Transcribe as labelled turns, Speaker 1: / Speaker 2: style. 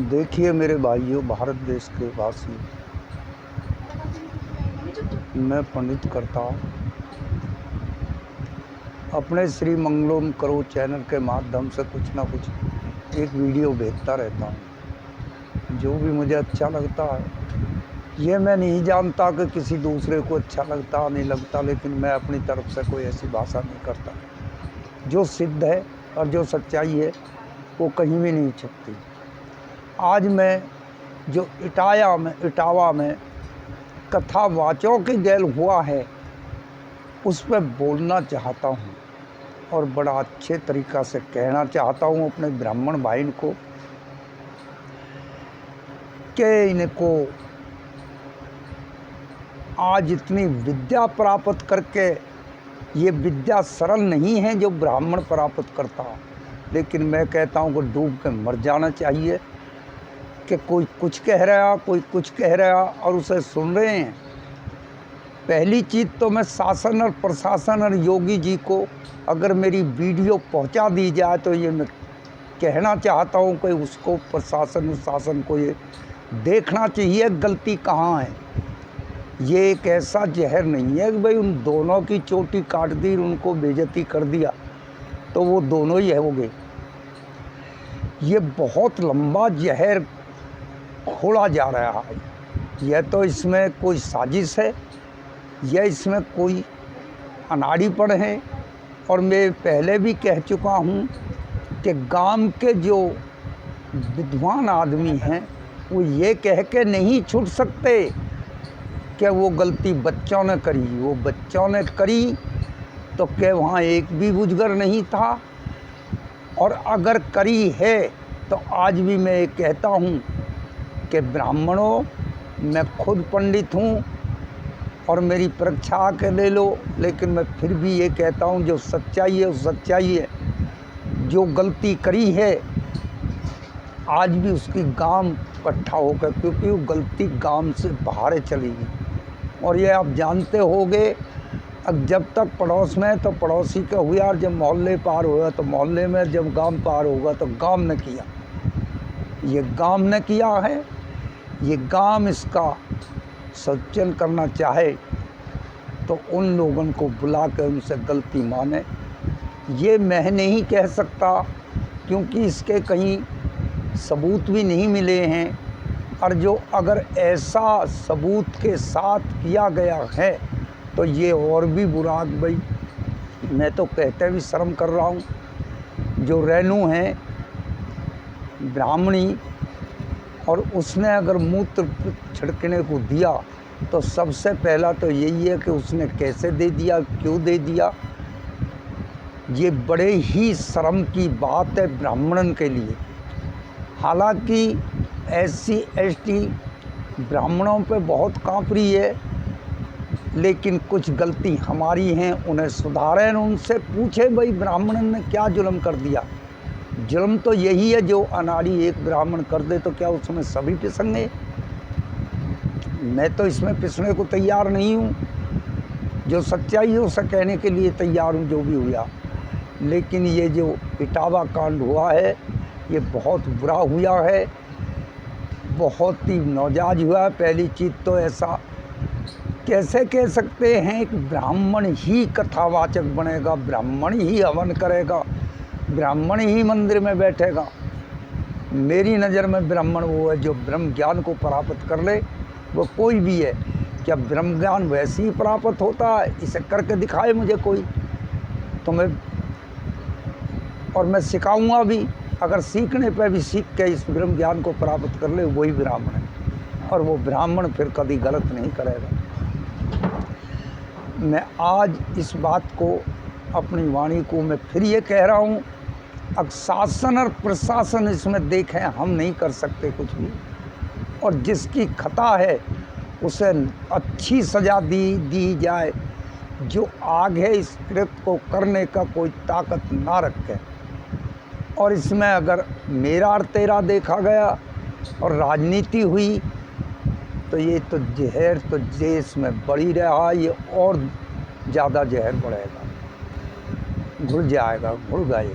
Speaker 1: देखिए मेरे भाइयों, भारत देश के वासी, मैं पंडित करता अपने श्री मंगलम करो चैनल के माध्यम से कुछ ना कुछ एक वीडियो भेजता रहता हूँ। जो भी मुझे अच्छा लगता है, ये मैं नहीं जानता कि किसी दूसरे को अच्छा लगता नहीं लगता, लेकिन मैं अपनी तरफ से कोई ऐसी भाषा नहीं करता। जो सिद्ध है और जो सच्चाई है वो कहीं भी नहीं छुपती। आज मैं जो इटावा में कथावाचों के गैल हुआ है उस पर बोलना चाहता हूँ और बड़ा अच्छे तरीक़ा से कहना चाहता हूँ अपने ब्राह्मण भाई को कि इनको आज इतनी विद्या प्राप्त करके, ये विद्या सरल नहीं है जो ब्राह्मण प्राप्त करता, लेकिन मैं कहता हूँ कि डूब के मर जाना चाहिए। कि कोई कुछ कह रहा, कोई कुछ कह रहा और उसे सुन रहे हैं। पहली चीज़ तो मैं शासन और प्रशासन और योगी जी को अगर मेरी वीडियो पहुंचा दी जाए तो ये मैं कहना चाहता हूं कि उसको प्रशासन शासन को ये देखना चाहिए गलती कहाँ है। ये एक ऐसा जहर नहीं है कि भाई उन दोनों की चोटी काट दी, उनको बेइज्जती कर दिया तो वो दोनों ही हो गए। ये बहुत लंबा जहर खोला जा रहा है। यह तो इसमें कोई साजिश है, यह इसमें कोई अनाड़ीपन है। और मैं पहले भी कह चुका हूँ कि गांव के जो विद्वान आदमी हैं वो ये कह के नहीं छूट सकते कि वो गलती बच्चों ने करी। वो बच्चों ने करी तो क्या वहाँ एक भी बुजुर्ग नहीं था? और अगर करी है तो आज भी मैं ये कहता हूँ कि ब्राह्मणों, मैं खुद पंडित हूँ और मेरी परीक्षा के ले लो, लेकिन मैं फिर भी ये कहता हूँ जो सच्चाई है वो सच्चाई है। जो गलती करी है आज भी उसकी गांव इकट्ठा होकर, क्योंकि वो गलती गांव से बाहर चली गई। और ये आप जानते होंगे, अब जब तक पड़ोस में तो पड़ोसी का हुआ, और जब मोहल्ले पार हुआ तो मोहल्ले में, जब गांव पार होगा तो गांव ने किया। ये गांव ने किया है। ये गांव इसका सज्जन करना चाहे तो उन लोगों को बुला कर उनसे गलती माने। ये मैं नहीं कह सकता क्योंकि इसके कहीं सबूत भी नहीं मिले हैं। और जो अगर ऐसा सबूत के साथ किया गया है तो ये और भी बुरा। भाई मैं तो कहते भी शर्म कर रहा हूँ। जो रेणु है ब्राह्मणी, और उसने अगर मूत्र छिड़कने को दिया तो सबसे पहला तो यही है कि उसने कैसे दे दिया, क्यों दे दिया। ये बड़े ही शर्म की बात है ब्राह्मणन के लिए। हालांकि SC ST ब्राह्मणों पे बहुत काँप रही है, लेकिन कुछ गलती हमारी हैं, उन्हें सुधारें। उनसे पूछे भाई ब्राह्मणन ने क्या जुल्म कर दिया। जुल्म तो यही है, जो अनाड़ी एक ब्राह्मण कर दे तो क्या उसमें सभी पिसेंगे? मैं तो इसमें पिसने को तैयार नहीं हूँ। जो सच्चाई है उसे कहने के लिए तैयार हूँ, जो भी हुआ। लेकिन ये जो इटावा कांड हुआ है ये बहुत बुरा हुआ है, बहुत ही नाजायज हुआ है। पहली चीज़ तो ऐसा कैसे कह सकते हैं कि ब्राह्मण ही कथावाचक बनेगा, ब्राह्मण ही हवन करेगा, ब्राह्मण ही मंदिर में बैठेगा। मेरी नज़र में ब्राह्मण वो है जो ब्रह्म ज्ञान को प्राप्त कर ले, वो कोई भी है। क्या ब्रह्म ज्ञान वैसे ही प्राप्त होता है? इसे करके दिखाए मुझे कोई तो मैं सिखाऊंगा भी। अगर सीखने पे भी सीख के इस ब्रह्म ज्ञान को प्राप्त कर ले, वही ब्राह्मण है। और वो ब्राह्मण फिर कभी गलत नहीं करेगा। मैं आज इस बात को, अपनी वाणी को मैं फिर ये कह रहा हूँ, अब शासन और प्रशासन इसमें देखें, हम नहीं कर सकते कुछ भी। और जिसकी खता है उसे अच्छी सज़ा दी जाए, जो आगे इस कृत्य को करने का कोई ताकत ना रखे। और इसमें अगर मेरा और तेरा देखा गया और राजनीति हुई तो ये तो जहर तो देश में बढ़ी रहा, ये और ज़्यादा जहर बढ़ेगा, घुल जाएगा, घुल गए।